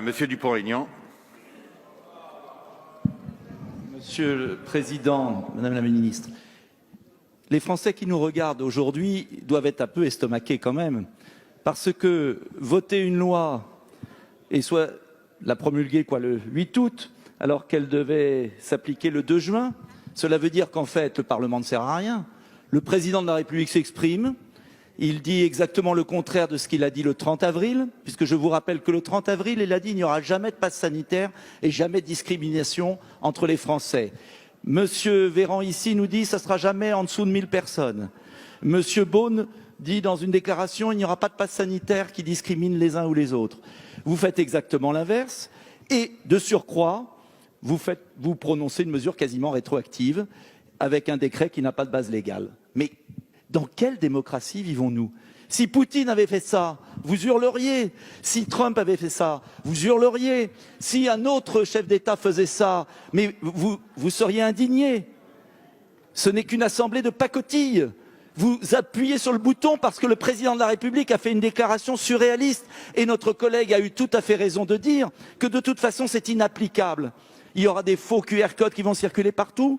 Monsieur Dupont-Aignan. Monsieur le Président, Madame la Ministre, les Français qui nous regardent aujourd'hui doivent être un peu estomaqués quand même, parce que voter une loi et soit la promulguer le 8 août, alors qu'elle devait s'appliquer le 2 juin, cela veut dire qu'en fait le Parlement ne sert à rien. Le Président de la République s'exprime, il dit exactement le contraire de ce qu'il a dit le 30 avril, puisque je vous rappelle que le 30 avril, il a dit qu'il n'y aura jamais de passe sanitaire et jamais de discrimination entre les Français. Monsieur Véran ici nous dit que ça ne sera jamais en dessous de 1000 personnes. Monsieur Beaune dit dans une déclaration qu'il n'y aura pas de passe sanitaire qui discrimine les uns ou les autres. Vous faites exactement l'inverse et de surcroît, vous prononcez une mesure quasiment rétroactive avec un décret qui n'a pas de base légale. Mais dans quelle démocratie vivons-nous? Si Poutine avait fait ça, vous hurleriez. Si Trump avait fait ça, vous hurleriez. Si un autre chef d'État faisait ça, mais vous seriez indignés. Ce n'est qu'une assemblée de pacotille. Vous appuyez sur le bouton parce que le président de la République a fait une déclaration surréaliste et notre collègue a eu tout à fait raison de dire que de toute façon c'est inapplicable. Il y aura des faux QR codes qui vont circuler partout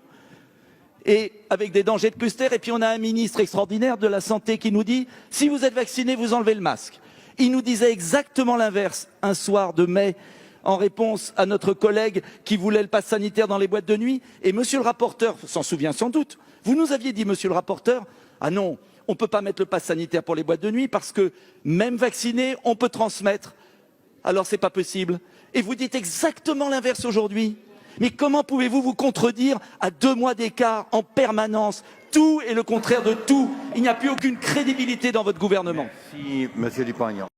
et avec des dangers de cluster. Et puis on a un ministre extraordinaire de la Santé qui nous dit « si vous êtes vacciné, vous enlevez le masque ». Il nous disait exactement l'inverse un soir de mai en réponse à notre collègue qui voulait le pass sanitaire dans les boîtes de nuit. Et monsieur le rapporteur s'en souvient sans doute. Vous nous aviez dit, monsieur le rapporteur, « ah non, on ne peut pas mettre le pass sanitaire pour les boîtes de nuit parce que même vacciné, on peut transmettre. Alors c'est pas possible. » Et vous dites exactement l'inverse aujourd'hui. Mais comment pouvez-vous vous contredire à 2 mois d'écart en permanence? Tout est le contraire de tout. Il n'y a plus aucune crédibilité dans votre gouvernement. Merci, monsieur Dupont-Aignan.